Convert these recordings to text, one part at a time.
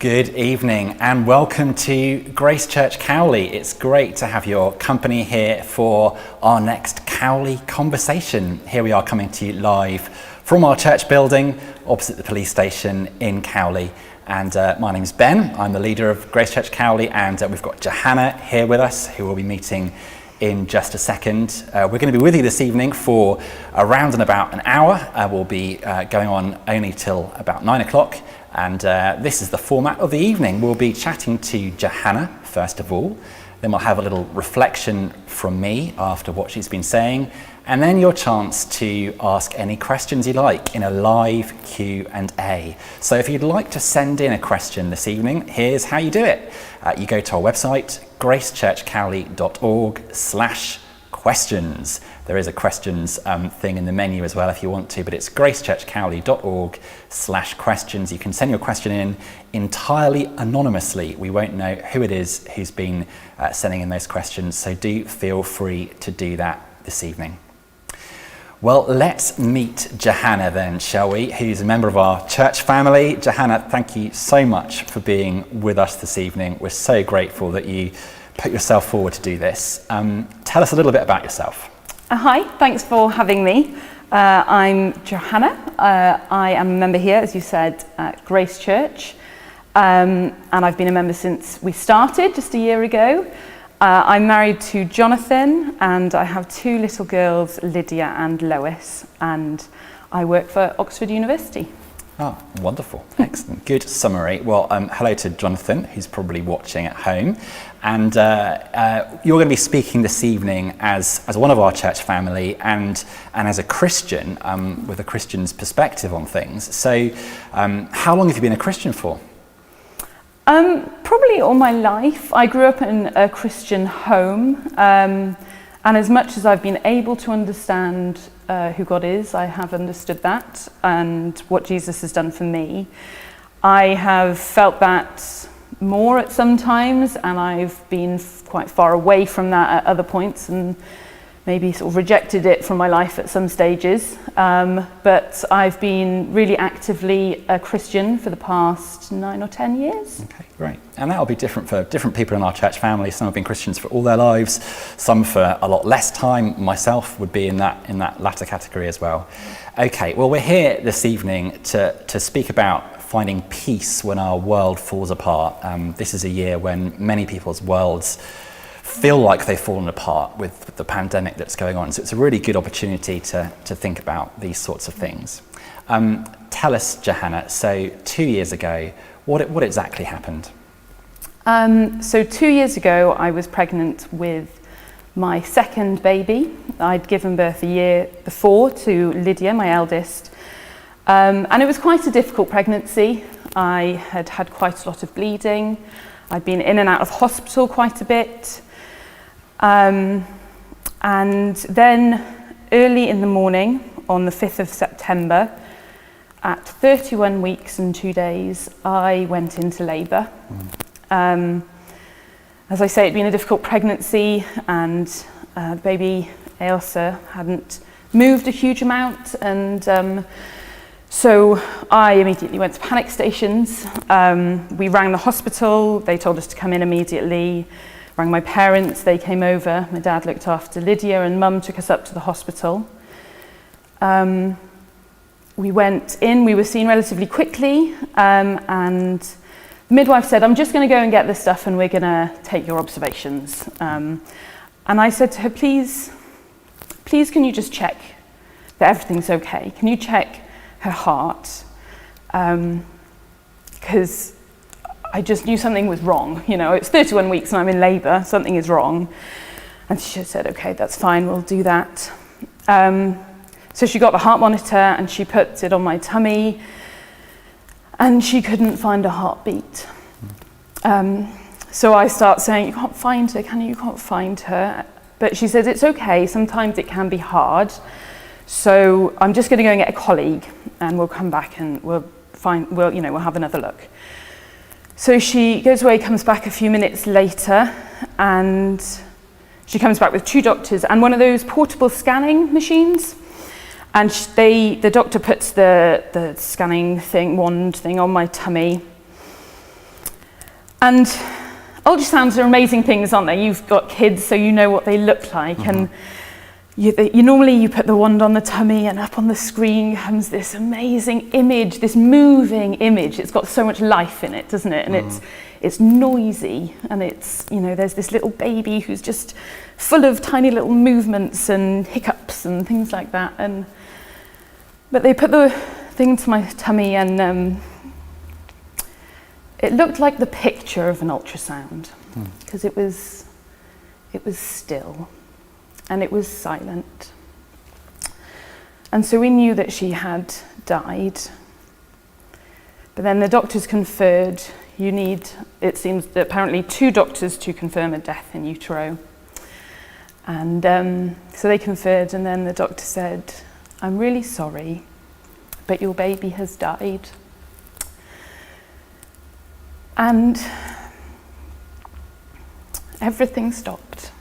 Good evening and welcome to Grace Church Cowley. It's great to have your company here for our next Cowley Conversation. Here we are coming to you live from our church building opposite the police station in Cowley. And my name's Ben, I'm the leader of Grace Church Cowley, and we've got Johanna here with us who will be meeting in just a second. We're going to be with you this evening for around and about an hour. We'll be going on only till about 9 o'clock. And this is the format of the evening. We'll be chatting to Johanna, first of all. Then we'll have a little reflection from me after what she's been saying. And then your chance to ask any questions you like in a live Q&A. So if you'd like to send in a question this evening, here's how you do it. You go to our website, gracechurchcowley.org/questions. There is a questions thing in the menu as well if you want to, but it's gracechurchcowley.org/questions. You can send your question in entirely anonymously. We won't know who it is who's been sending in those questions, so do feel free to do that this evening. Well, let's meet Johanna then, shall we, who's a member of our church family. Johanna, thank you so much for being with us this evening. We're so grateful that you put yourself forward to do this. Tell us a little bit about yourself. Hi, thanks for having me. I'm Johanna. I am a member here, as you said, at Grace Church. And I've been a member since we started just a year ago. I'm married to Jonathan and I have two little girls, Lydia and Lois, and I work for Oxford University. Oh, wonderful. Excellent. Good summary. Well, hello to Jonathan, who's probably watching at home. And you're going to be speaking this evening as one of our church family and as a Christian, with a Christian's perspective on things. So how long have you been a Christian for? Probably all my life. I grew up in a Christian home, and as much as I've been able to understand who God is, I have understood that and what Jesus has done for me. I have felt that more at some times, and I've been quite far away from that at other points and maybe sort of rejected it from my life at some stages. But I've been really actively a Christian for the past 9 or 10 years. Okay, great. And that'll be different for different people in our church family. Some have been Christians for all their lives, some for a lot less time. Myself would be in that latter category as well. Okay, well, we're here this evening to speak about finding peace when our world falls apart. This is a year when many people's worlds feel like they've fallen apart with the pandemic that's going on. So it's a really good opportunity to think about these sorts of things. Tell us, Johanna, so 2 years ago, what exactly happened? So 2 years ago, I was pregnant with my second baby. I'd given birth a year before to Lydia, my eldest. And it was quite a difficult pregnancy. I had had quite a lot of bleeding. I'd been in and out of hospital quite a bit. And then early in the morning, on the 5th of September, at 31 weeks and 2 days, I went into labour. As I say, it'd been a difficult pregnancy, and the baby, Ailsa, hadn't moved a huge amount, and so I immediately went to panic stations. We rang the hospital, they told us to come in immediately. Rang my parents, they came over. My dad looked after Lydia and Mum took us up to the hospital. We went in, we were seen relatively quickly, and the midwife said, "I'm just going to go and get this stuff and we're going to take your observations." And I said to her, please can you just check that everything's okay? Can you check her heart? Because I just knew something was wrong. You know, it's 31 weeks and I'm in labour, something is wrong. And she said, okay, that's fine, we'll do that. So she got the heart monitor and she put it on my tummy and she couldn't find a heartbeat. So I start saying, you can't find her, can you? You can't find her. But she says, it's okay, sometimes it can be hard. So I'm just gonna go and get a colleague and we'll come back and we'll have another look. So she goes away, comes back a few minutes later, and she comes back with 2 doctors and one of those portable scanning machines. And the doctor puts the scanning wand thing on my tummy. And ultrasounds are amazing things, aren't they? You've got kids, so you know what they look like. And you normally put the wand on the tummy, and up on the screen comes this amazing image, this moving image. It's got so much life in it, doesn't it? And it's noisy, and it's, there's this little baby who's just full of tiny little movements and hiccups and things like that. But they put the thing to my tummy, and it looked like the picture of an ultrasound, because it was still. And it was silent. And so we knew that she had died. But then the doctors conferred, it seems that apparently 2 doctors to confirm a death in utero. And so they conferred, and then the doctor said, "I'm really sorry, but your baby has died." And everything stopped,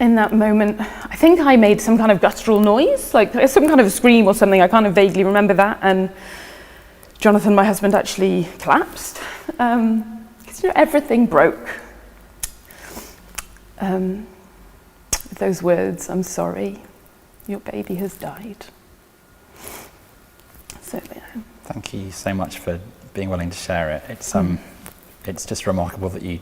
In that moment, I think I made some kind of guttural noise, like some kind of a scream or something. I kind of vaguely remember that. And Jonathan, my husband, actually collapsed. Because everything broke. Those words, "I'm sorry, your baby has died." So, yeah. Thank you so much for being willing to share it. It's just remarkable that you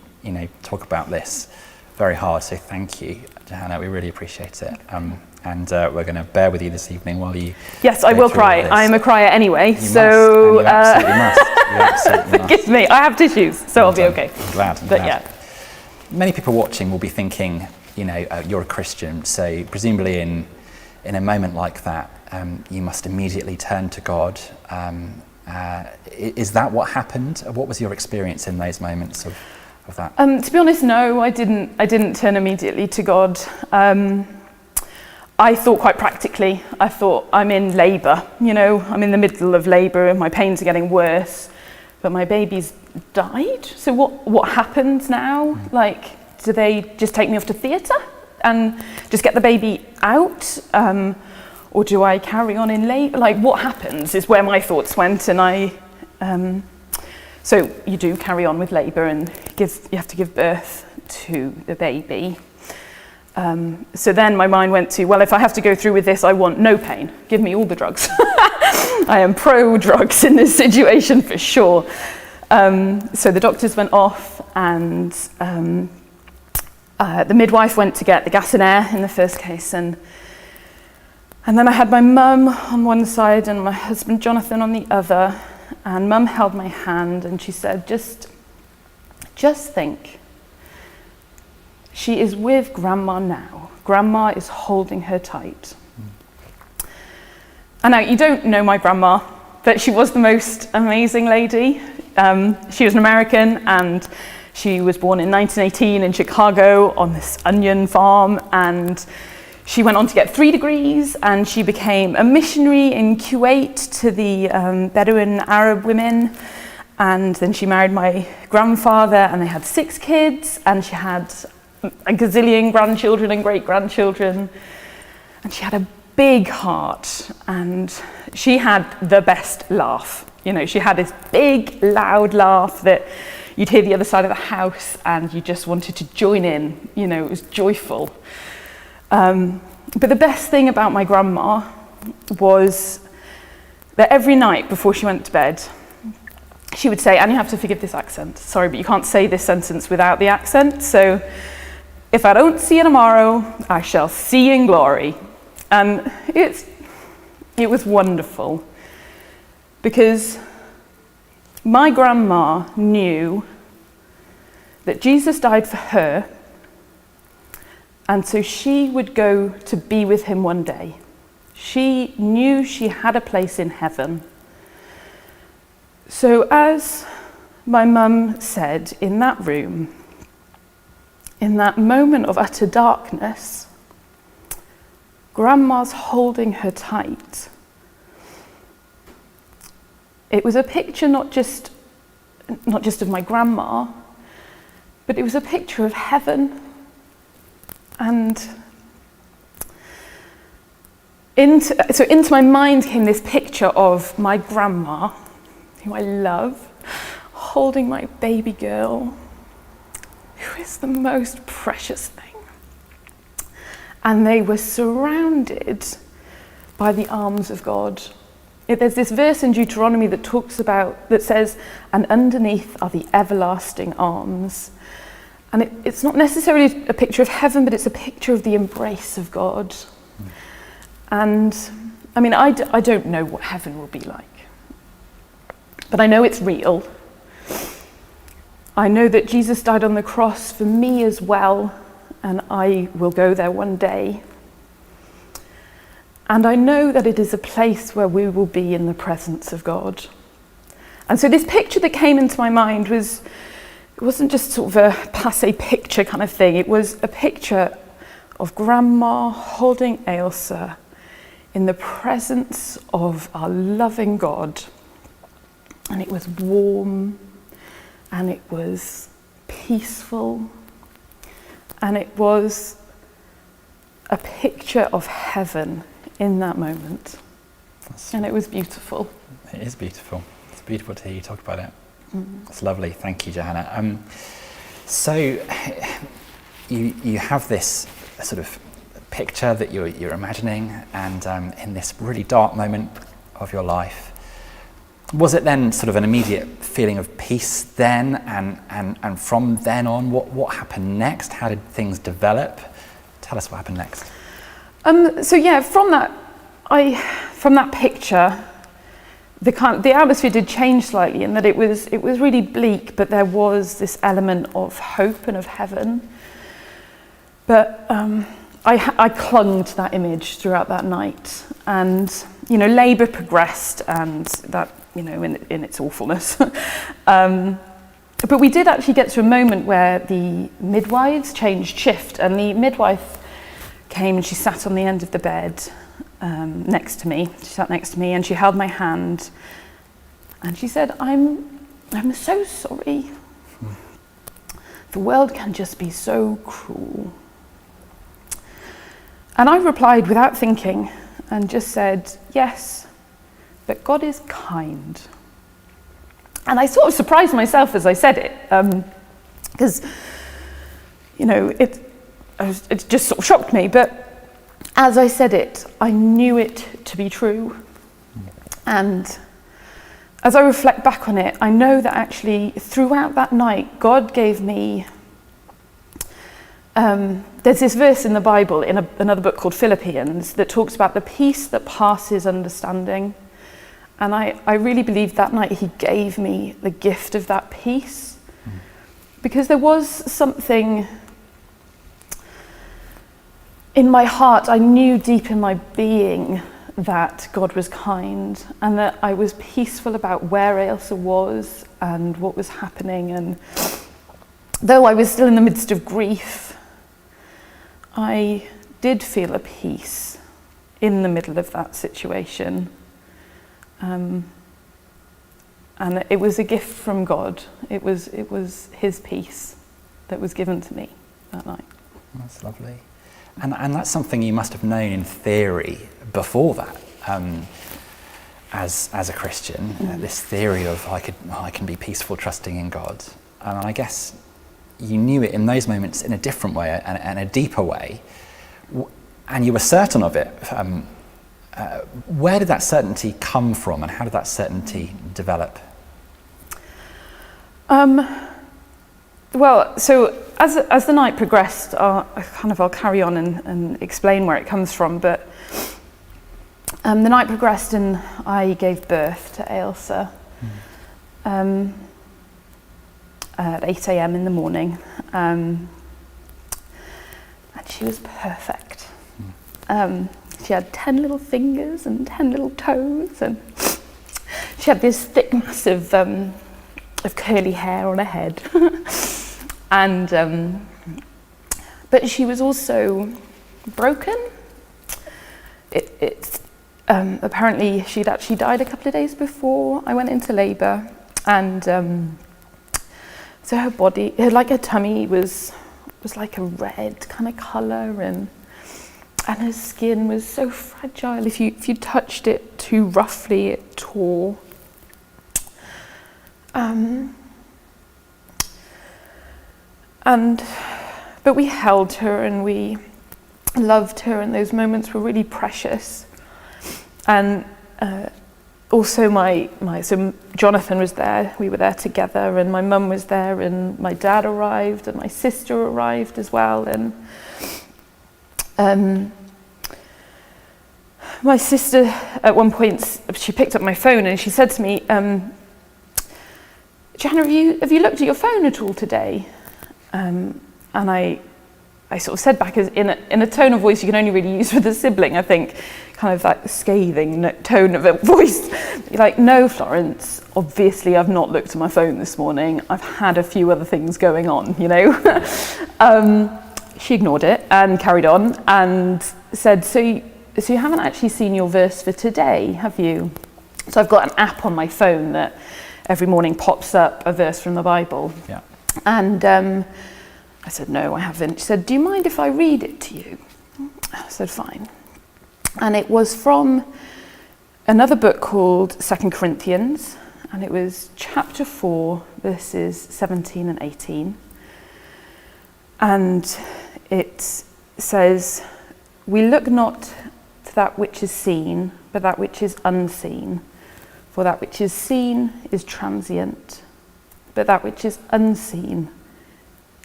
talk about this very hard, so thank you, Johanna. We really appreciate it. And we're going to bear with you this evening while you... Yes, I will cry. I am a crier anyway, you so... You absolutely must. You absolutely must. Forgive me, I have tissues, so I'll be okay. I'm glad. Yeah. Many people watching will be thinking, you're a Christian, so presumably in a moment like that, you must immediately turn to God. Is that what happened? What was your experience in those moments of that? To be honest, no, I didn't turn immediately to God. I thought quite practically. I thought, I'm in labour, I'm in the middle of labour and my pains are getting worse, but my baby's died. So what happens now? Like, do they just take me off to theatre and just get the baby out? Or do I carry on in labour? Like, what happens is where my thoughts went, and so you do carry on with labour, and you have to give birth to the baby. So then my mind went to, well, if I have to go through with this, I want no pain. Give me all the drugs. I am pro-drugs in this situation for sure. So the doctors went off, and the midwife went to get the gas and air in the first case, and then I had my mum on one side and my husband Jonathan on the other, and mum held my hand and she said, just think, she is with grandma now. Grandma is holding her tight. And now, you don't know my grandma, but she was the most amazing lady. She was an American, and she was born in 1918 in Chicago on this onion farm, and she went on to get 3 degrees, and she became a missionary in Kuwait to the Bedouin Arab women. And then she married my grandfather, and they had 6 kids, and she had a gazillion grandchildren and great-grandchildren. And she had a big heart, and she had the best laugh. She had this big, loud laugh that you'd hear the other side of the house, and you just wanted to join in. It was joyful. But the best thing about my grandma was that every night before she went to bed, she would say, and you have to forgive this accent, sorry, but you can't say this sentence without the accent, so if I don't see you tomorrow, I shall see you in glory. And it was wonderful, because my grandma knew that Jesus died for her, and so she would go to be with him one day. She knew she had a place in heaven. So as my mum said, in that room, in that moment of utter darkness, Grandma's holding her tight. It was a picture not just of my grandma, but it was a picture of heaven. And into my mind came this picture of my grandma, who I love, holding my baby girl, who is the most precious thing. And they were surrounded by the arms of God. There's this verse in Deuteronomy that says, and underneath are the everlasting arms. And it's not necessarily a picture of heaven, but it's a picture of the embrace of God. And I mean, I don't know what heaven will be like, but I know it's real. I know that Jesus died on the cross for me as well, and I will go there one day. And I know that it is a place where we will be in the presence of God. And so this picture that came into my mind it wasn't just sort of a passé picture kind of thing. It was a picture of Grandma holding Ailsa in the presence of our loving God. And it was warm, and it was peaceful, and it was a picture of heaven in that moment. And it was beautiful. It is beautiful. It's beautiful to hear you talk about it. It's lovely. Thank you, Johanna. So you have this sort of picture that you're imagining, and in this really dark moment of your life, was it then sort of an immediate feeling of peace then, and from then on, what happened next? How did things develop? Tell us what happened next. So yeah, from that picture, the atmosphere did change slightly, in that it was really bleak, but there was this element of hope and of heaven. But I clung to that image throughout that night, and labour progressed, and that in its awfulness. But we did actually get to a moment where the midwives changed shift, and the midwife came and she sat on the end of the bed next to me. She sat next to me and she held my hand, and she said, I'm so sorry. The world can just be so cruel. And I replied without thinking and just said, yes, but God is kind. And I sort of surprised myself as I said it, because it just sort of shocked me. But as I said it, I knew it to be true. And as I reflect back on it, I know that actually throughout that night, God gave me, there's this verse in the Bible, in another book called Philippians, that talks about the peace that passes understanding. And I really believe that night he gave me the gift of that peace. Because there was something in my heart, I knew deep in my being that God was kind, and that I was peaceful about where Ailsa was and what was happening. And though I was still in the midst of grief, I did feel a peace in the middle of that situation. And it was a gift from God. It was his peace that was given to me that night. That's lovely. And that's something you must have known in theory before that, as a Christian, this theory of I can be peaceful, trusting in God. And I guess you knew it in those moments in a different way and a deeper way, and you were certain of it. Where did that certainty come from, and how did that certainty develop? Well, so as the night progressed, I'll carry on and explain where it comes from. But the night progressed, and I gave birth to Ailsa at 8 a.m. in the morning, and she was perfect. She had 10 little fingers and 10 little toes, and she had this thick mass of curly hair on her head. And but she was also broken. Apparently she'd actually died a couple of days before I went into labour, and so her body, her tummy was like a red kind of colour, and her skin was so fragile. If you touched it too roughly, it tore. But we held her and we loved her, and those moments were really precious. And also so Jonathan was there, we were there together, and my mum was there, and my dad arrived, and my sister arrived as well. And my sister, at one point, she picked up my phone and she said to me, Johanna, have you looked at your phone at all today? And I sort of said back in a tone of voice you can only really use with a sibling, I think, kind of that scathing tone of a voice. Like, no, Florence, obviously I've not looked at my phone this morning. I've had a few other things going on, you know. She ignored it and carried on and said, so you haven't actually seen your verse for today, have you? So I've got an app on my phone that every morning pops up a verse from the Bible. Yeah. And I said, no, I haven't. She said, do you mind if I read it to you? I said, fine. And it was from another book called 2 Corinthians, and it was chapter 4, verses 17 and 18. And it says, we look not to that which is seen, but that which is unseen. For that which is seen is transient, but that which is unseen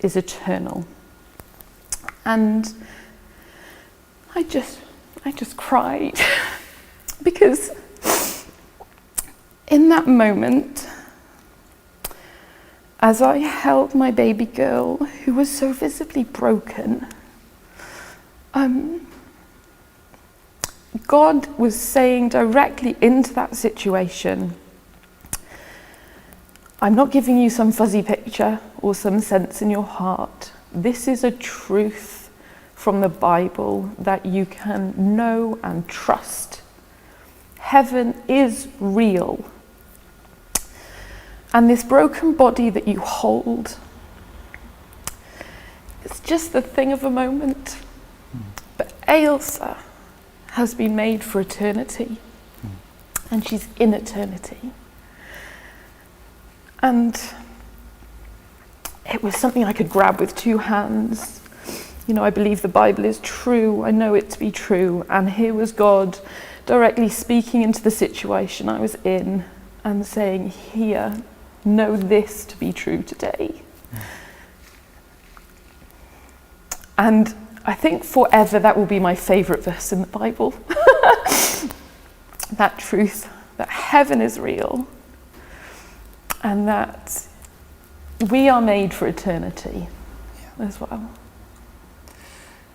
is eternal. And I just cried because in that moment, as I held my baby girl who was so visibly broken, God was saying directly into that situation, I'm not giving you some fuzzy picture or some sense in your heart. This is a truth from the Bible that you can know and trust. Heaven is real. And this broken body that you hold, it's just the thing of a moment. But Ailsa has been made for eternity, and she's in eternity. And it was something I could grab with two hands. You know, I believe the Bible is true. I know it to be true. And here was God directly speaking into the situation I was in and saying, here, know this to be true today. And I think forever that will be my favourite verse in the Bible. That truth, that heaven is real and that we are made for eternity as well.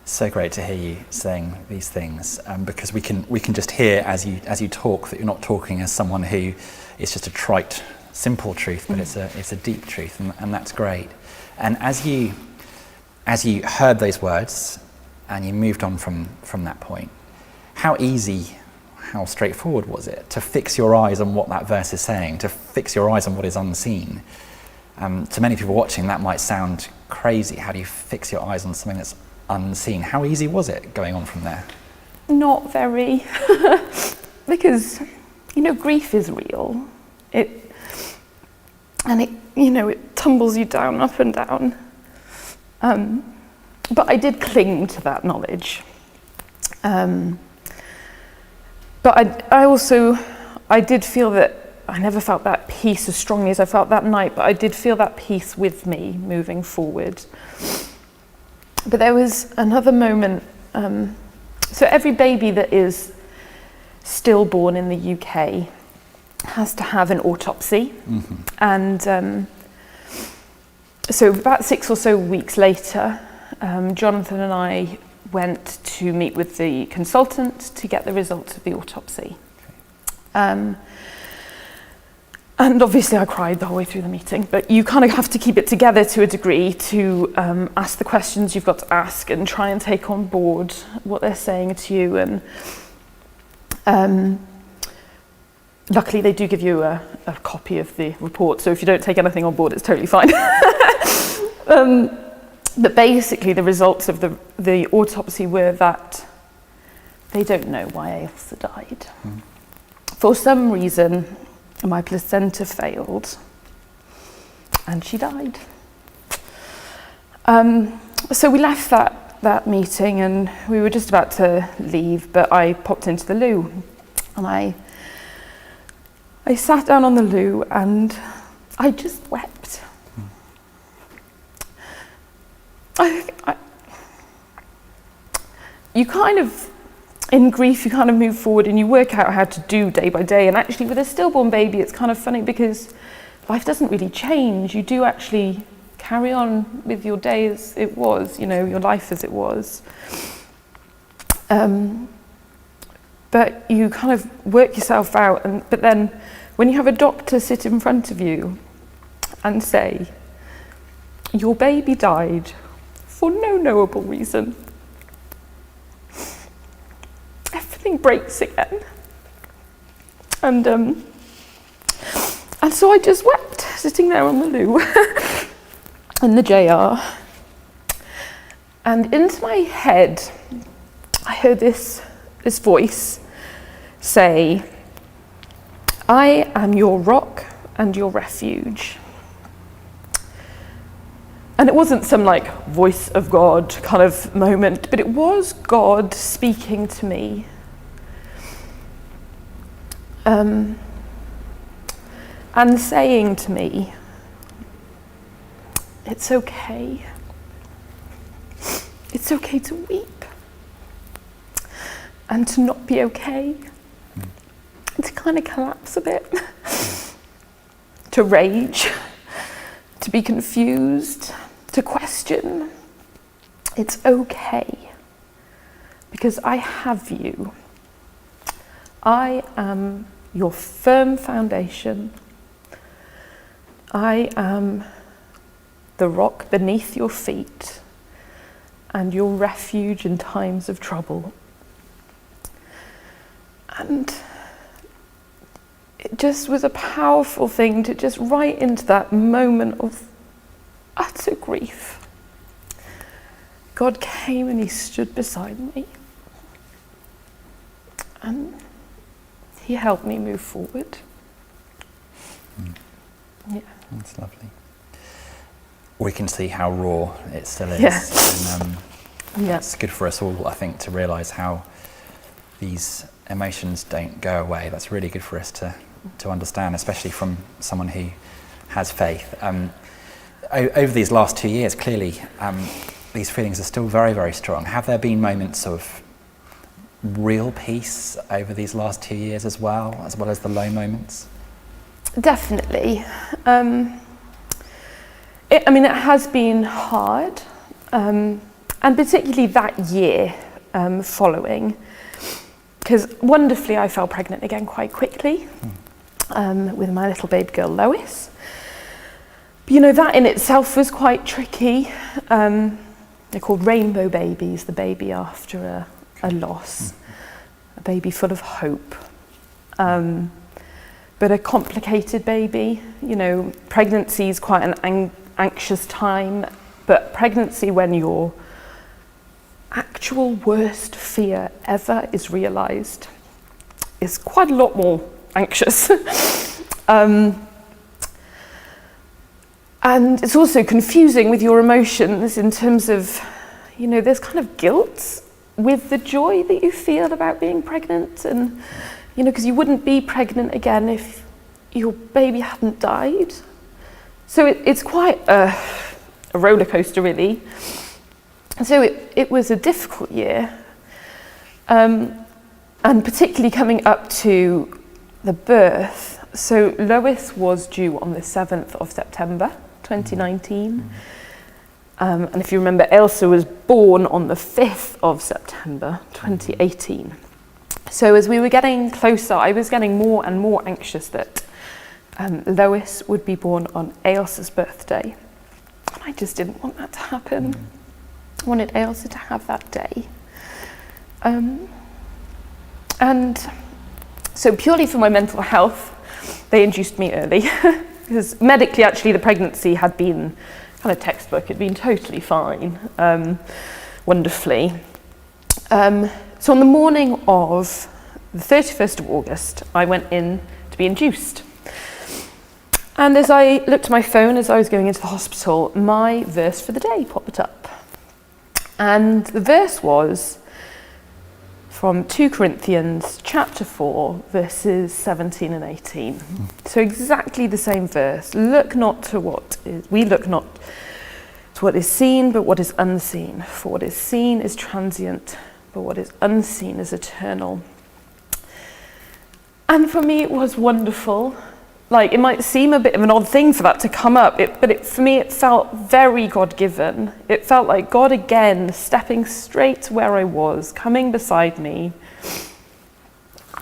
So great to hear you saying these things, because we can just hear as you talk that you're not talking as someone who is just a trite, simple truth, but it's a deep truth, and that's great. And as you heard those words and you moved on from that point, how easy, how straightforward was it to fix your eyes on what that verse is saying, to fix your eyes on what is unseen? To many people watching, that might sound crazy. How do you fix your eyes on something that's unseen? How easy was it going on from there? Not very, because, you know, grief is real. It tumbles you down, up and down. But I did cling to that knowledge. But I did feel that I never felt that peace as strongly as I felt that night, but I did feel that peace with me moving forward. But there was another moment. So every baby that is stillborn in the UK has to have an autopsy. Mm-hmm. And so about 6 or so weeks later, Jonathan and I went to meet with the consultant to get the results of the autopsy. And obviously I cried the whole way through the meeting, but you kind of have to keep it together to a degree to ask the questions you've got to ask and try and take on board what they're saying to you. And luckily they do give you a copy of the report, so if you don't take anything on board, it's totally fine. But basically the results of the autopsy were that they don't know why Ailsa died. For some reason, my placenta failed and she died. So we left that meeting and we were just about to leave, but I popped into the loo and I sat down on the loo and I just wept. You kind of, in grief, you kind of move forward and you work out how to do day by day. And actually with a stillborn baby, it's kind of funny because life doesn't really change. You do actually carry on with your day as it was, your life as it was. But you kind of work yourself out. But then when you have a doctor sit in front of you and say, your baby died for no knowable reason, everything breaks again. And so I just wept, sitting there on the loo in the JR. And into my head, I heard this voice say, I am your rock and your refuge. And it wasn't some voice of God kind of moment, but it was God speaking to me. And saying to me, it's okay. It's okay to weep. And to not be okay. To kind of collapse a bit. To rage. To be confused. To question. It's okay. Because I have you. I am your firm foundation. I am the rock beneath your feet and your refuge in times of trouble. And it just was a powerful thing to just right into that moment of utter grief. God came and he stood beside me. And he helped me move forward. Yeah. That's lovely. We can see how raw it still is. Yeah. And it's good for us all, I think, to realise how these emotions don't go away. That's really good for us to understand, especially from someone who has faith. Over these last 2 years, clearly, these feelings are still very, very strong. Have there been moments of real peace over these last 2 years as well as the low moments? Definitely. It has been hard, and particularly that year following, because wonderfully I fell pregnant again quite quickly with my little baby girl Lois. But, that in itself was quite tricky. They're called rainbow babies, the baby after a loss, a baby full of hope. But a complicated baby. Pregnancy is quite an anxious time, but pregnancy when your actual worst fear ever is realised is quite a lot more anxious. And it's also confusing with your emotions in terms of, there's kind of guilt with the joy that you feel about being pregnant, and because you wouldn't be pregnant again if your baby hadn't died. So it's quite a roller coaster, really. So it was a difficult year, and particularly coming up to the birth. So Lois was due on the 7th of September 2019. And if you remember, Ailsa was born on the 5th of September 2018. So as we were getting closer, I was getting more and more anxious that Lois would be born on Ailsa's birthday. And I just didn't want that to happen. I wanted Ailsa to have that day. And so purely for my mental health, they induced me early. Because medically, actually, the pregnancy had been kind of textbook. It had been totally fine, wonderfully. So on the morning of the 31st of August, I went in to be induced. And as I looked at my phone as I was going into the hospital, my verse for the day popped up. And the verse was from 2 Corinthians chapter 4, verses 17 and 18. So exactly the same verse. Look not to what is, we look not to what is seen, but what is unseen. For what is seen is transient, but what is unseen is eternal. And for me, it was wonderful. Like, it might seem a bit of an odd thing for that to come up, for me, it felt very God-given. It felt like God again stepping straight to where I was, coming beside me,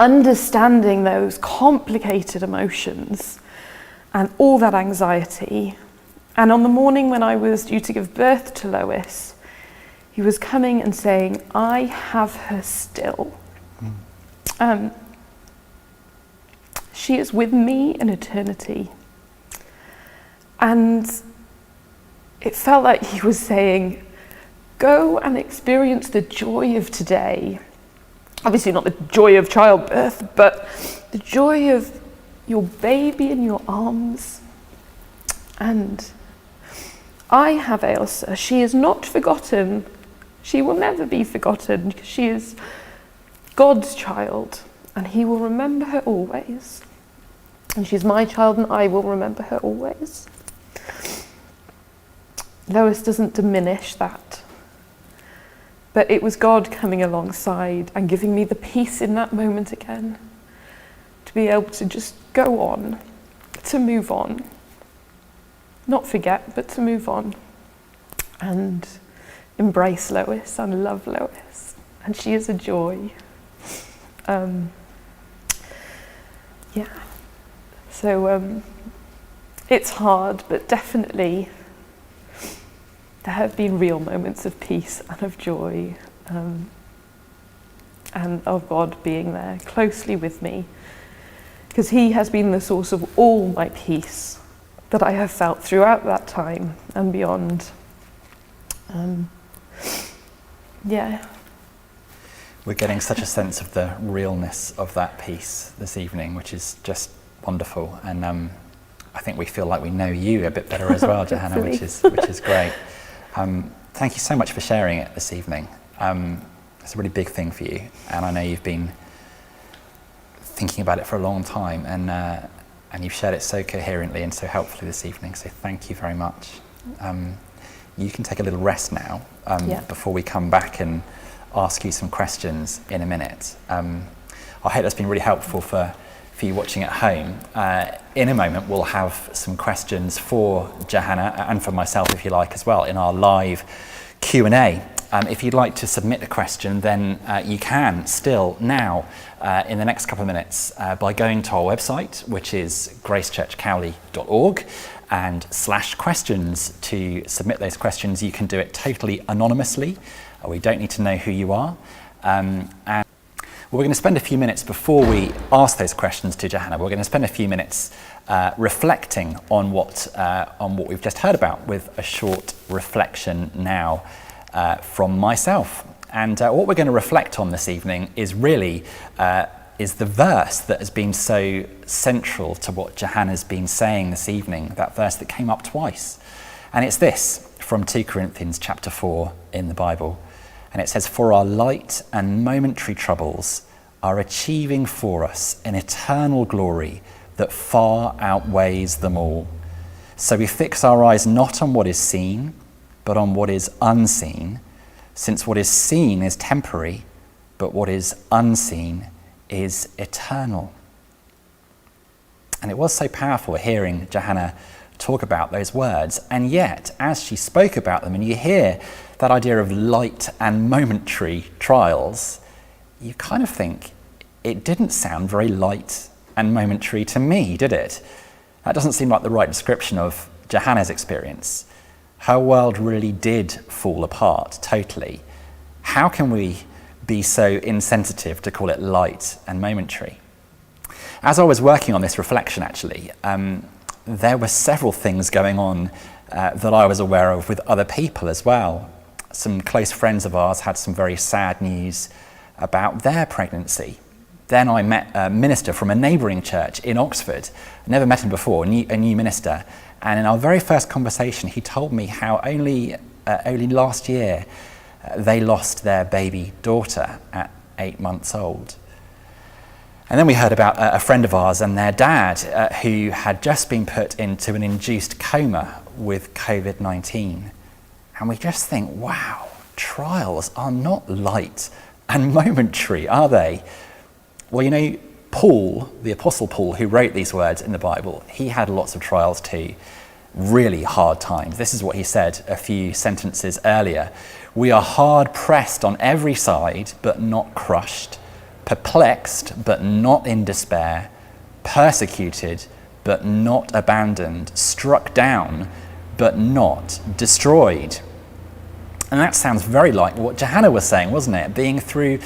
understanding those complicated emotions and all that anxiety. And on the morning when I was due to give birth to Lois, he was coming and saying, I have her still. She is with me in eternity. And it felt like he was saying, go and experience the joy of today. Obviously not the joy of childbirth, but the joy of your baby in your arms. And I have Ailsa. She is not forgotten. She will never be forgotten. She is God's child, and he will remember her always. And she's my child, and I will remember her always. Lois doesn't diminish that. But it was God coming alongside and giving me the peace in that moment again, to be able to just go on, to move on. Not forget, but to move on. And embrace Lois and love Lois. And she is a joy. Yeah. So it's hard, but definitely there have been real moments of peace and of joy, and of God being there closely with me, because he has been the source of all my peace that I have felt throughout that time and beyond. Yeah. We're getting such a sense of the realness of that peace this evening, which is just wonderful. And I think we feel like we know you a bit better as well, Johanna, which is great. Thank you so much for sharing it this evening. It's a really big thing for you, and I know you've been thinking about it for a long time, and you've shared it so coherently and so helpfully this evening, so thank you very much. You can take a little rest now before we come back and ask you some questions in a minute. I hope that's been really helpful for you watching at home. In a moment we'll have some questions for Johanna and for myself, if you like, as well, in our live Q&A. If you'd like to submit a question, then you can still now in the next couple of minutes by going to our website, which is gracechurchcowley.org, and /questions to submit those questions. You can do it totally anonymously. We don't need to know who you are. And we're going to spend a few minutes before we ask those questions to Johanna. We're going to spend a few minutes reflecting on what we've just heard about, with a short reflection now from myself. And what we're going to reflect on this evening is really is the verse that has been so central to what Johanna's been saying this evening, that verse that came up twice. And it's this, from 2 Corinthians chapter 4 in the Bible. And it says, "For our light and momentary troubles are achieving for us an eternal glory that far outweighs them all. So we fix our eyes not on what is seen, but on what is unseen, since what is seen is temporary, but what is unseen is eternal." And it was so powerful hearing Johanna talk about those words, and yet as she spoke about them, and you hear that idea of light and momentary trials, you kind of think it didn't sound very light and momentary to me, did it? That doesn't seem like the right description of Johanna's experience. Her world really did fall apart totally. How can we be so insensitive to call it light and momentary? As I was working on this reflection, actually, there were several things going on that I was aware of with other people as well. Some close friends of ours had some very sad news about their pregnancy. Then I met a minister from a neighbouring church in Oxford. I never met him before, a new minister. And in our very first conversation, he told me how only last year they lost their baby daughter at 8 months old. And then we heard about a friend of ours and their dad who had just been put into an induced coma with COVID-19. And we just think, wow, trials are not light and momentary, are they? Well, you know, Paul, the Apostle Paul, who wrote these words in the Bible, he had lots of trials too, really hard times. This is what he said a few sentences earlier. We are hard pressed on every side, but not crushed, perplexed, but not in despair, persecuted, but not abandoned, struck down, but not destroyed. And that sounds very like what Johanna was saying, wasn't it? Being through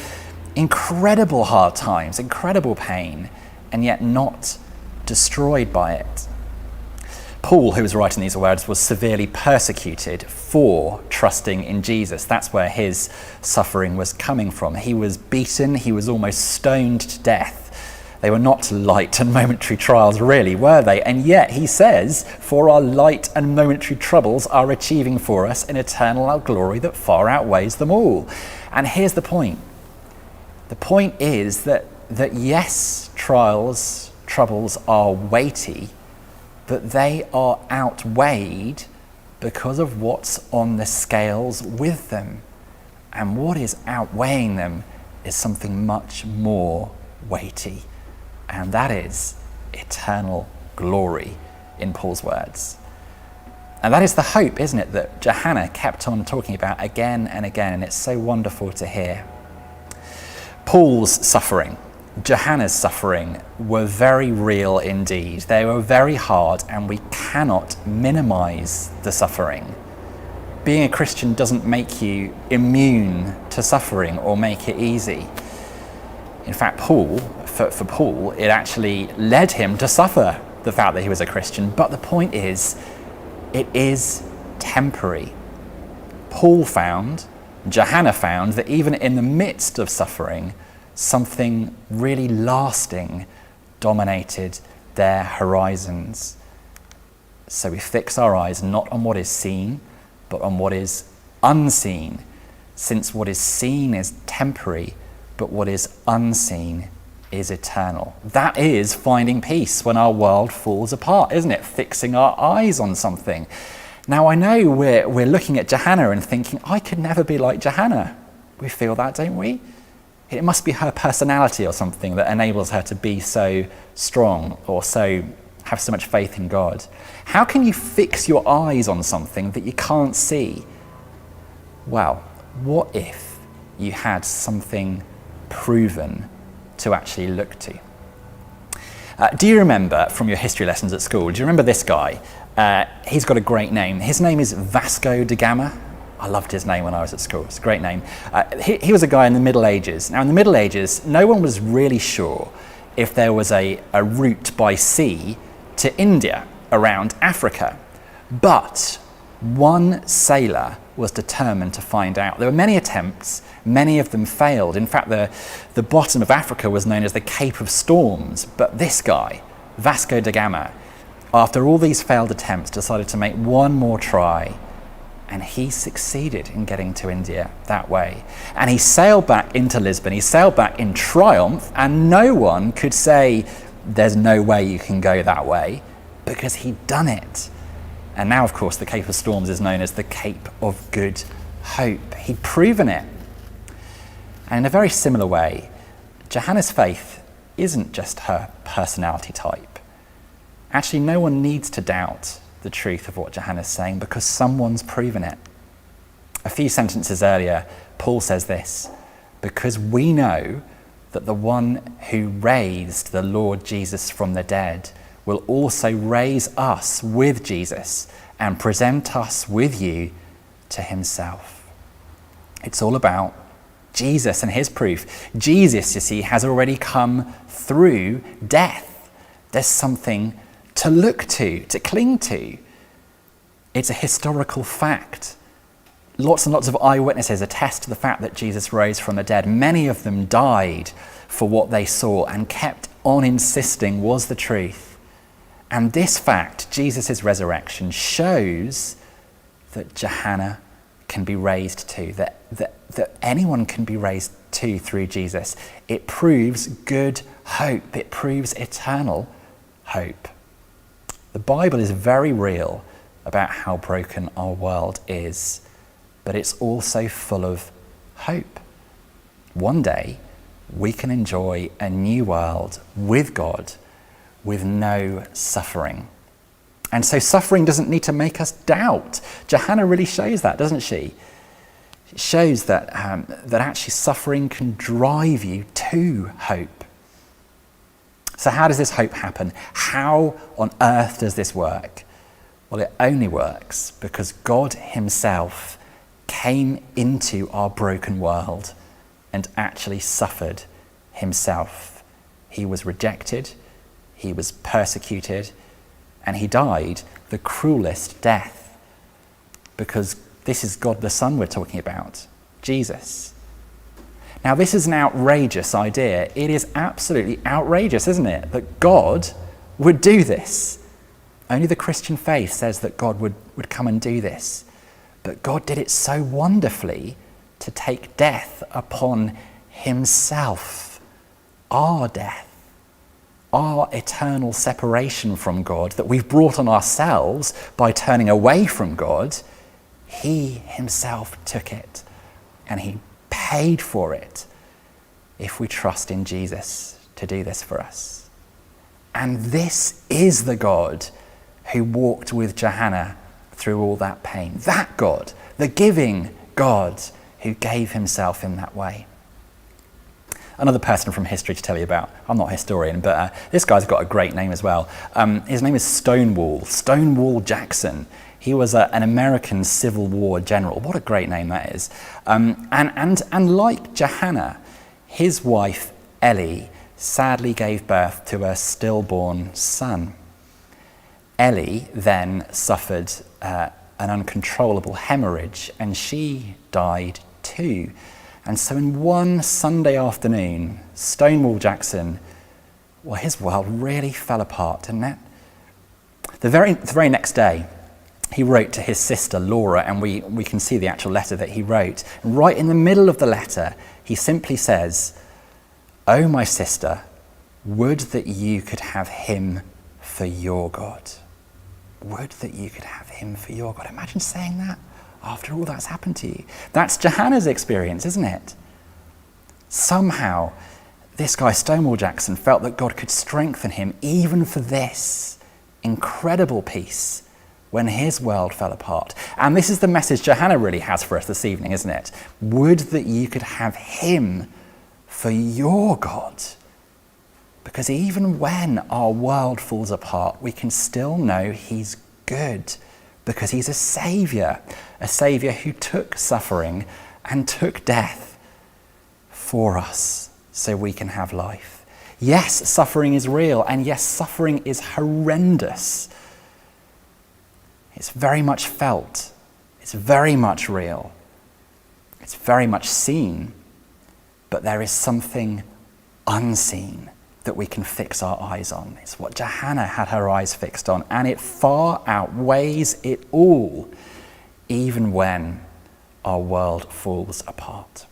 incredible hard times, incredible pain, and yet not destroyed by it. Paul, who was writing these words, was severely persecuted for trusting in Jesus. That's where his suffering was coming from. He was beaten, he was almost stoned to death. They were not light and momentary trials, really, were they? And yet he says, for our light and momentary troubles are achieving for us an eternal glory that far outweighs them all. And here's the point. The point is that yes, trials, troubles are weighty, but they are outweighed because of what's on the scales with them. And what is outweighing them is something much more weighty, and that is eternal glory, in Paul's words. And that is the hope, isn't it, that Johanna kept on talking about again and again, and it's so wonderful to hear. Paul's suffering, Johanna's suffering were very real indeed. They were very hard, and we cannot minimize the suffering. Being a Christian doesn't make you immune to suffering or make it easy. In fact, for Paul, it actually led him to suffer the fact that he was a Christian. But the point is, it is temporary. Paul found, Johanna found, that even in the midst of suffering, something really lasting dominated their horizons. So we fix our eyes not on what is seen, but on what is unseen, since what is seen is temporary, but what is unseen is eternal. That is finding peace when our world falls apart, isn't it? Fixing our eyes on something. Now, I know we're looking at Johanna and thinking, I could never be like Johanna. We feel that, don't we? It must be her personality or something that enables her to be so strong or so have so much faith in God. How can you fix your eyes on something that you can't see? Well, what if you had something proven to actually look to? Do you remember from your history lessons at school, do you remember this guy? He's got a great name. His name is Vasco da Gama. I loved his name when I was at school. It's a great name. He was a guy in the Middle Ages. Now, in the Middle Ages, no one was really sure if there was a route by sea to India around Africa. But one sailor was determined to find out. There were many attempts, many of them failed. In fact, the bottom of Africa was known as the Cape of Storms. But this guy, Vasco da Gama, after all these failed attempts, decided to make one more try. And he succeeded in getting to India that way. And he sailed back into Lisbon. He sailed back in triumph, and no one could say, there's no way you can go that way, because he'd done it. And now, of course, the Cape of Storms is known as the Cape of Good Hope. He'd proven it. And in a very similar way, Johanna's faith isn't just her personality type. Actually, no one needs to doubt the truth of what Johanna's saying because someone's proven it. A few sentences earlier, Paul says this, because we know that the one who raised the Lord Jesus from the dead will also raise us with Jesus and present us with you to himself. It's all about Jesus and his proof. Jesus, you see, has already come through death. There's something to look to cling to. It's a historical fact. Lots and lots of eyewitnesses attest to the fact that Jesus rose from the dead. Many of them died for what they saw and kept on insisting was the truth. And this fact, Jesus' resurrection, shows that Johanna can be raised to, that anyone can be raised to through Jesus. It proves good hope. It proves eternal hope. The Bible is very real about how broken our world is, but it's also full of hope. One day, we can enjoy a new world with God, with no suffering. And so suffering doesn't need to make us doubt. Johanna really shows that, doesn't she? It shows that actually suffering can drive you to hope. So how does this hope happen? How on earth does this work? Well, it only works because God himself came into our broken world and actually suffered himself. He was rejected, he was persecuted, and he died the cruelest death, because this is God the Son we're talking about, Jesus. Now, this is an outrageous idea. It is absolutely outrageous, isn't it, that God would do this? Only the Christian faith says that God would come and do this. But God did it so wonderfully to take death upon himself, our death, our eternal separation from God that we've brought on ourselves by turning away from God. He himself took it, and he paid for it if we trust in Jesus to do this for us. And this is the God who walked with Johanna through all that pain. That God, the giving God who gave himself in that way. Another person from history to tell you about. I'm not a historian, but this guy's got a great name as well. His name is Stonewall Jackson. He was an American Civil War general. What a great name that is. And like Johanna, his wife Ellie sadly gave birth to a stillborn son. Ellie then suffered an uncontrollable hemorrhage, and she died too. And so in one Sunday afternoon, Stonewall Jackson, well, his world really fell apart, didn't it? The very next day, he wrote to his sister Laura, and we can see the actual letter that he wrote. And right in the middle of the letter, he simply says, "Oh, my sister, would that you could have him for your God." Would that you could have him for your God. Imagine saying that after all that's happened to you. That's Johanna's experience, isn't it? Somehow, this guy, Stonewall Jackson, felt that God could strengthen him even for this incredible peace when his world fell apart. And this is the message Johanna really has for us this evening, isn't it? Would that you could have him for your God. Because even when our world falls apart, we can still know he's good, because he's a saviour who took suffering and took death for us so we can have life. Yes, suffering is real, and yes, suffering is horrendous. It's very much felt. It's very much real. It's very much seen, but there is something unseen that we can fix our eyes on. It's what Johanna had her eyes fixed on, and it far outweighs it all, even when our world falls apart.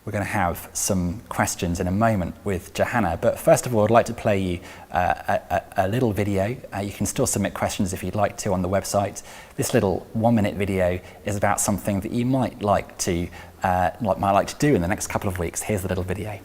We're going to have some questions in a moment with Johanna, but first of all, I'd like to play you a little video. You can still submit questions if you'd like to on the website. This little 1-minute video is about something that you might like to do in the next couple of weeks. Here's the little video.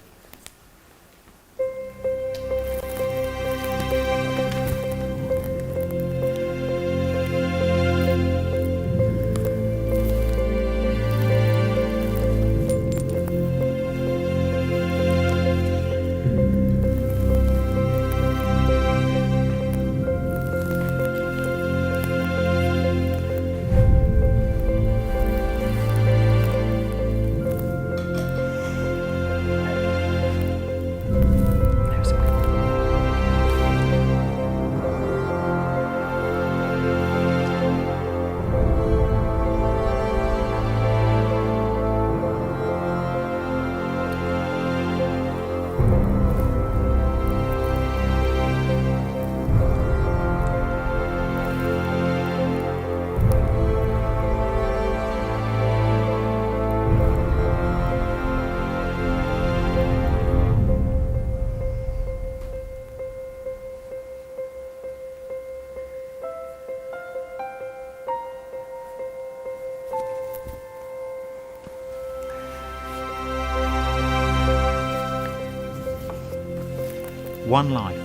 one life.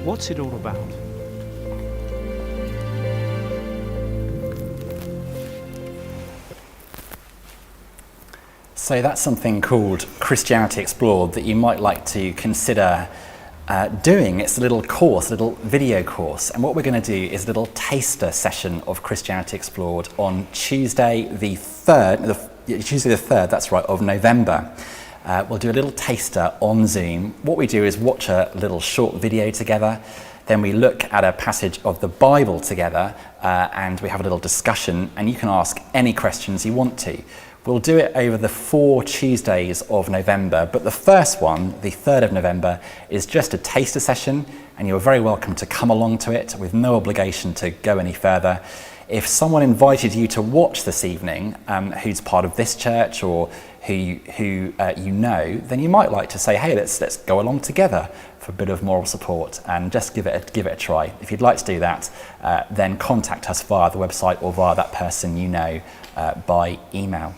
What's it all about? So that's something called Christianity Explored that you might like to consider doing. It's a little course, a little video course, and what we're going to do is a little taster session of Christianity Explored on Tuesday the 3rd, that's right, of November. We'll do a little taster on Zoom. What we do is watch a little short video together, then we look at a passage of the Bible together, and we have a little discussion, and you can ask any questions you want to. We'll do it over the 4 Tuesdays of November, but the first one, the 3rd of November, is just a taster session, and you're very welcome to come along to it with no obligation to go any further. If someone invited you to watch this evening, who's part of this church or who you know, then you might like to say, hey, let's go along together for a bit of moral support and just give it a try. If you'd like to do that, then contact us via the website or via that person you know by email.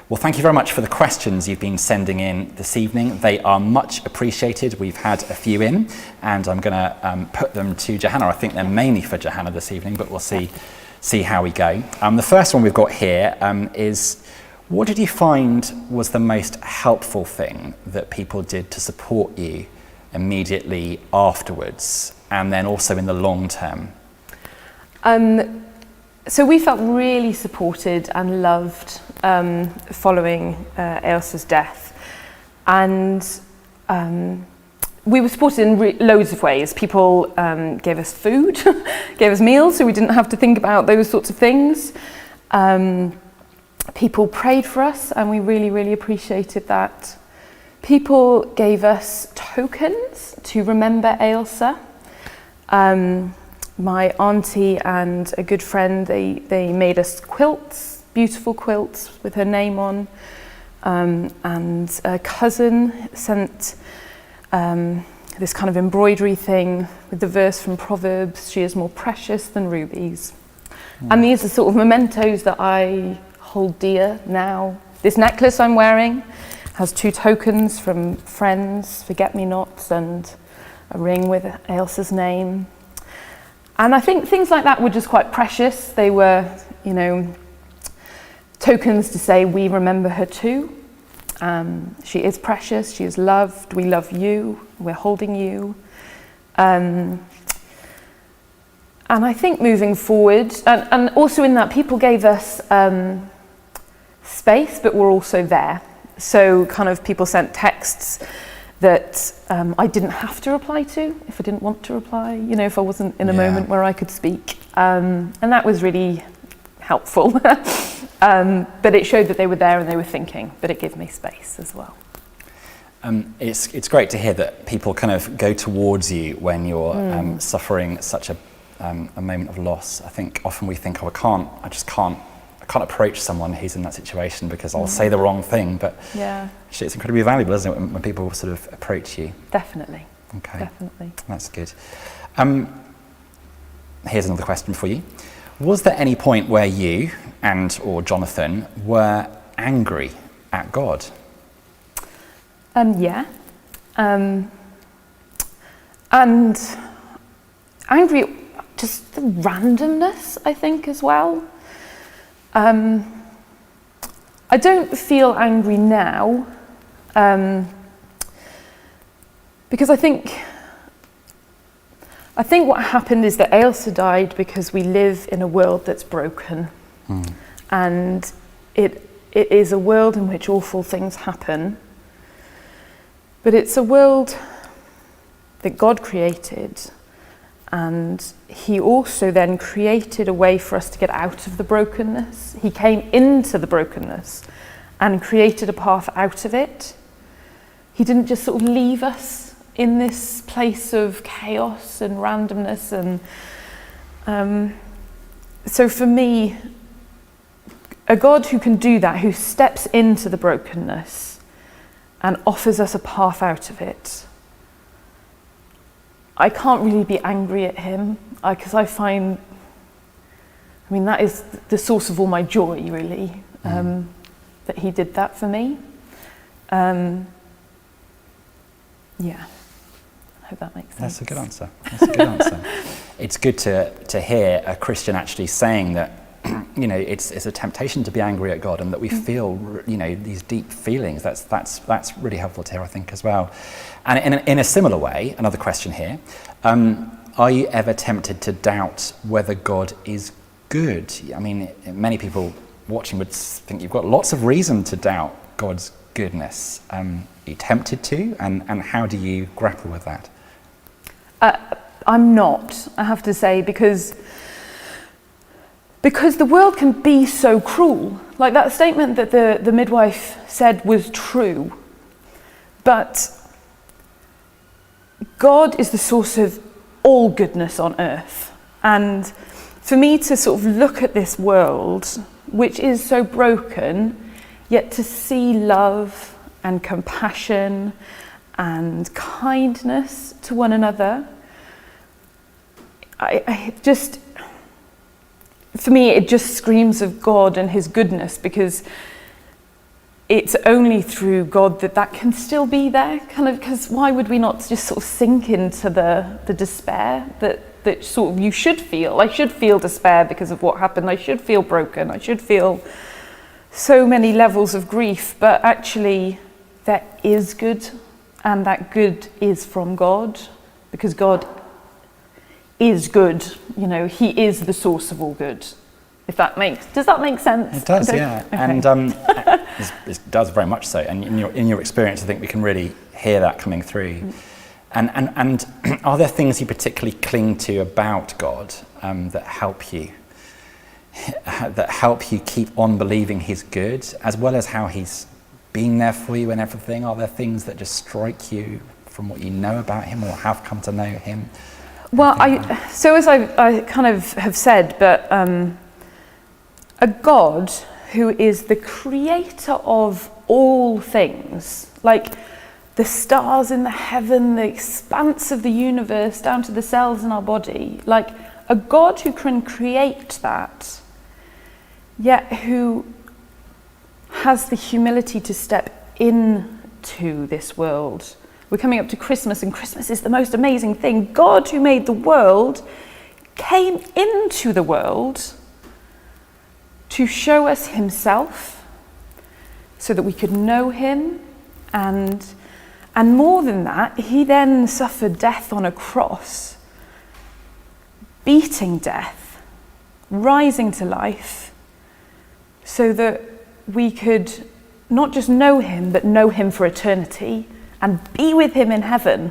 Well, thank you very much for the questions you've been sending in this evening. They are much appreciated. We've had a few in, and I'm going to put them to Johanna. I think they're mainly for Johanna this evening, but we'll see how we go. The first one we've got here is, what did you find was the most helpful thing that people did to support you immediately afterwards, and then also in the long term? So we felt really supported and loved following Ailsa's death, and we were supported in loads of ways. People gave us food, gave us meals, so we didn't have to think about those sorts of things. People prayed for us, and we really, really appreciated that. People gave us tokens to remember Ailsa. My auntie and a good friend, they made us quilts, beautiful quilts with her name on, and a cousin sent this kind of embroidery thing with the verse from Proverbs, she is more precious than rubies. And these are sort of mementos that I hold dear now. This necklace I'm wearing has 2 tokens from friends, forget-me-nots, and a ring with Ailsa's name. And I think things like that were just quite precious. They were, tokens to say we remember her too. She is precious, she is loved, we love you, we're holding you. And I think moving forward, and also in that people gave us space, but were also there. So kind of people sent texts that I didn't have to reply to if I didn't want to reply, if I wasn't in a moment where I could speak. And that was really helpful. But it showed that they were there and they were thinking, but it gave me space as well. It's great to hear that people kind of go towards you when you're suffering such a moment of loss. I think often we think, I can't approach someone who's in that situation because I'll say the wrong thing, but actually it's incredibly valuable, isn't it, when people sort of approach you? Definitely. Okay. Definitely. That's good. Here's another question for you. Was there any point where you or Jonathan were angry at God? Yeah. And angry at just the randomness, I think, as well. I don't feel angry now, because I think what happened is that Ailsa died because we live in a world that's broken, and it is a world in which awful things happen, but it's a world that God created. And he also then created a way for us to get out of the brokenness. He came into the brokenness and created a path out of it. He didn't just sort of leave us in this place of chaos and randomness. And so for me, a God who can do that, who steps into the brokenness and offers us a path out of it, I can't really be angry at him, because I find, that is the source of all my joy, really, that he did that for me. hope that makes sense. That's a good answer. That's a good answer. It's good to hear a Christian actually saying that, you know, it's a temptation to be angry at God, and that we feel, you know, these deep feelings. That's really helpful to hear, I think, as well. And in a similar way, another question here: are you ever tempted to doubt whether God is good? I mean, many people watching would think you've got lots of reason to doubt God's goodness. Are you tempted to, and how do you grapple with that? I'm not, I have to say, because the world can be so cruel. Like that statement that the midwife said was true, but God is the source of all goodness on earth. And for me to sort of look at this world, which is so broken, yet to see love and compassion and kindness to one another, I just, for me, it just screams of God and his goodness, because it's only through God that can still be there, kind of, because why would we not just sort of sink into the despair that sort of you should feel? I should feel despair because of what happened. I should feel broken. I should feel so many levels of grief, but actually there is good, and that good is from God, because God is good. You know, he is the source of all good. Does that make sense? It does, yeah. Okay. And it does very much so. And in your experience, I think we can really hear that coming through. And are there things you particularly cling to about God that help you keep on believing he's good, as well as how he's been there for you and everything? Are there things that just strike you from what you know about him or have come to know him? Well, so as I kind of have said, but a God who is the creator of all things, like the stars in the heaven, the expanse of the universe, down to the cells in our body, like a God who can create that, yet who has the humility to step into this world. We're coming up to Christmas, and Christmas is the most amazing thing. God, who made the world, came into the world to show us himself so that we could know him. And more than that, he then suffered death on a cross, beating death, rising to life, so that we could not just know him, but know him for eternity and be with him in heaven.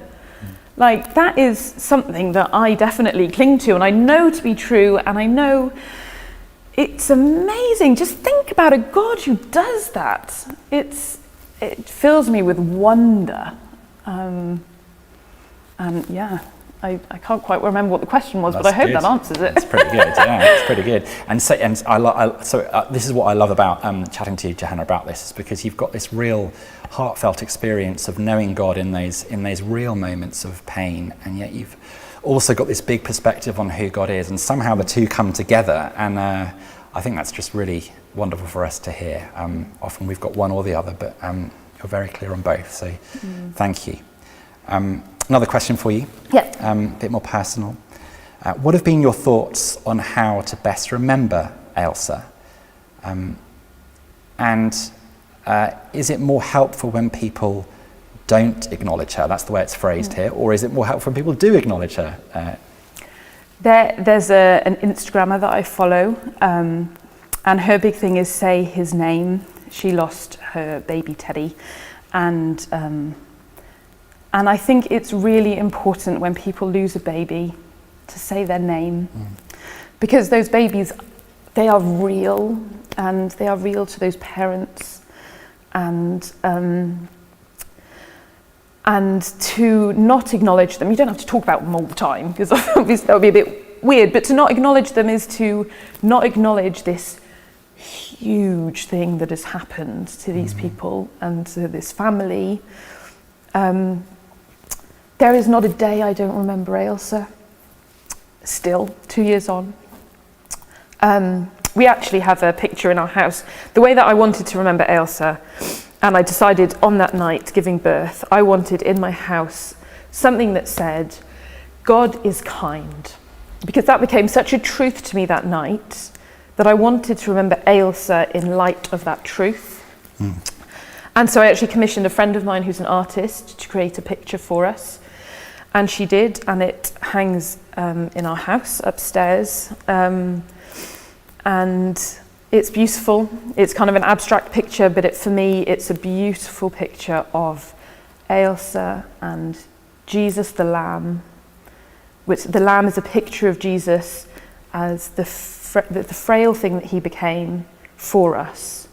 Like, that is something that I definitely cling to, and I know to be true, and I know it's amazing. Just think about a God who does that. It fills me with wonder. And yeah, I can't quite remember what the question was, but I hope that answers it. It's pretty good, yeah, it's pretty good. And so this is what I love about chatting to you, Johanna, about this, is because you've got this real heartfelt experience of knowing God in those real moments of pain, and yet you've also got this big perspective on who God is, and somehow the two come together, and I think that's just really wonderful for us to hear. Often we've got one or the other, but you're very clear on both, so thank you. Another question for you, a bit more personal. What have been your thoughts on how to best remember Ailsa? And is it more helpful when people don't acknowledge her? That's the way it's phrased here. Or is it more helpful when people do acknowledge her? There's an Instagrammer that I follow, and her big thing is say his name. She lost her baby Teddy, and I think it's really important when people lose a baby to say their name, because those babies, they are real, and they are real to those parents, and to not acknowledge them. You don't have to talk about them all the time, because obviously that would be a bit weird, but to not acknowledge them is to not acknowledge this huge thing that has happened to these people and to this family. There is not a day I don't remember Ailsa, still, 2 years on. We actually have a picture in our house. The way that I wanted to remember Ailsa, and I decided on that night, giving birth, I wanted in my house something that said, God is kind. Because that became such a truth to me that night that I wanted to remember Ailsa in light of that truth. And so I actually commissioned a friend of mine who's an artist to create a picture for us. And she did, and it hangs in our house upstairs. And it's beautiful. It's kind of an abstract picture, but for me, it's a beautiful picture of Ailsa and Jesus the Lamb, which the Lamb is a picture of Jesus as the frail thing that he became for us,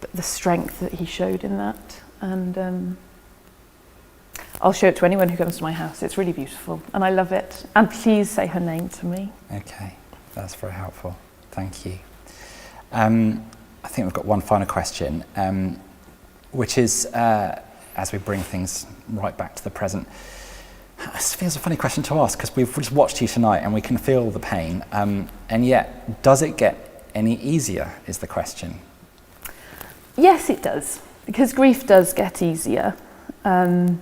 but the strength that he showed in that. And I'll show it to anyone who comes to my house. It's really beautiful, and I love it. And please say her name to me. Okay, that's very helpful. Thank you. I think we've got one final question, which is, as we bring things right back to the present, it feels a funny question to ask because we've just watched you tonight and we can feel the pain, and yet, does it get any easier, is the question. Yes, it does, because grief does get easier. I've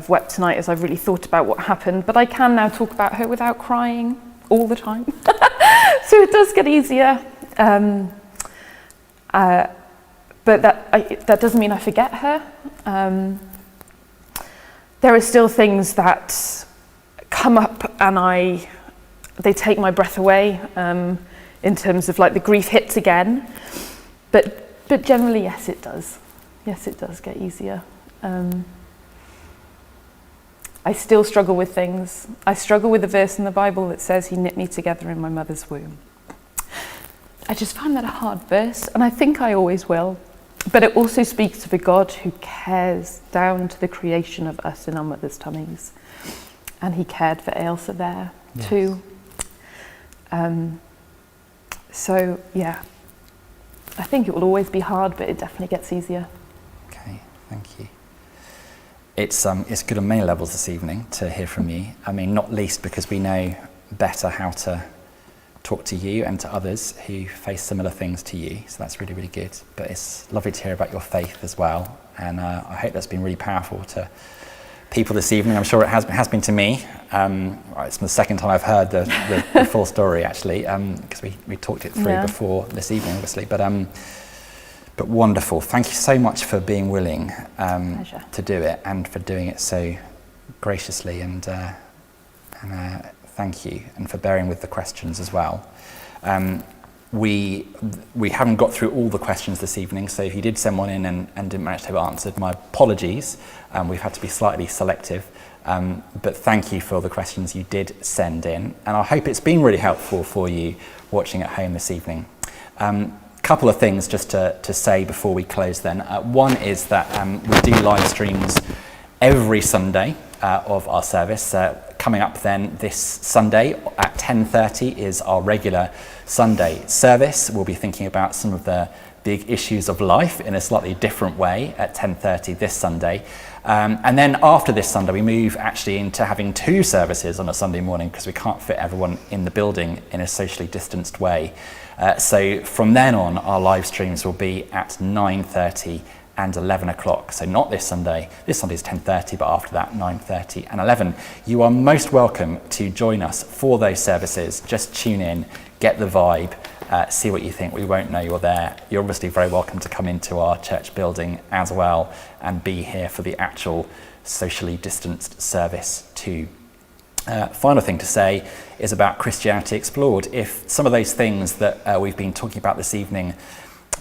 wept tonight as I've really thought about what happened, but I can now talk about her without crying all the time. So it does get easier. But that doesn't mean I forget her. There are still things that come up and they take my breath away, in terms of like the grief hits again. But generally, yes, it does. Yes, it does get easier. I still struggle with things. I struggle with the verse in the Bible that says he knit me together in my mother's womb. I just find that a hard verse, and I think I always will. But it also speaks of a God who cares down to the creation of us in our mother's tummies. And he cared for Ailsa there too. So yeah, I think it will always be hard, but it definitely gets easier. Okay, thank you. It's good on many levels this evening to hear from you. I mean, not least because we know better how to talk to you and to others who face similar things to you. So that's really, really good. But it's lovely to hear about your faith as well. And I hope that's been really powerful to people this evening. I'm sure it has been to me. It's the second time I've heard the full story, actually, because we talked it through before this evening, obviously. But wonderful. Thank you so much for being willing to do it and for doing it so graciously. And thank you, and for bearing with the questions as well. We haven't got through all the questions this evening, so if you did send one in and didn't manage to have it answered, my apologies. We've had to be slightly selective, but thank you for the questions you did send in, and I hope it's been really helpful for you watching at home this evening. Couple of things just to say before we close then. One is that we do live streams every Sunday of our service. Coming up then this Sunday at 10:30 is our regular Sunday service. We'll be thinking about some of the big issues of life in a slightly different way at 10:30 this Sunday. And then after this Sunday, we move actually into having two services on a Sunday morning because we can't fit everyone in the building in a socially distanced way. So from then on, our live streams will be at 9:30 and 11 o'clock. So not this Sunday. This Sunday is 10:30, but after that, 9:30 and 11. You are most welcome to join us for those services. Just tune in, get the vibe, see what you think. We won't know you're there. You're obviously very welcome to come into our church building as well and be here for the actual socially distanced service too. Final thing to say is about Christianity Explored. If some of those things that we've been talking about this evening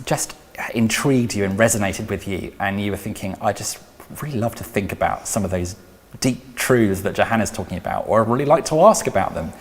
just intrigued you and resonated with you, and you were thinking, I just really love to think about some of those deep truths that Johanna's talking about, or I'd really like to ask about them,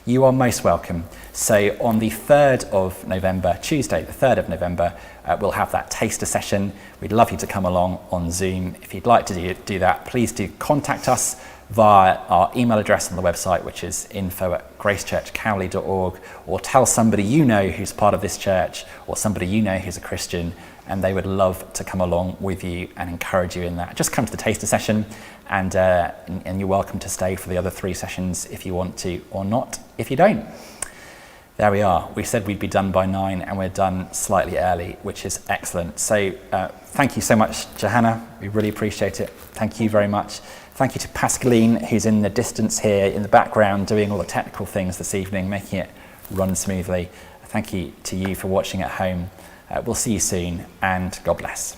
you are most welcome. So on the 3rd of November, Tuesday, the 3rd of November, we'll have that taster session. We'd love you to come along on Zoom. If you'd like to do that, please do contact us via our email address on the website, which is info@gracechurchcowley.org, or tell somebody you know who's part of this church, or somebody you know who's a Christian, and they would love to come along with you and encourage you in that. Just come to the taster session, and you're welcome to stay for the other 3 sessions if you want to, or not if you don't. There we are. We said we'd be done by 9 and we're done slightly early, which is excellent. So thank you so much, Johanna. We really appreciate it. Thank you very much. Thank you to Pascaline, who's in the distance here in the background doing all the technical things this evening, making it run smoothly. Thank you to you for watching at home. We'll see you soon, and God bless.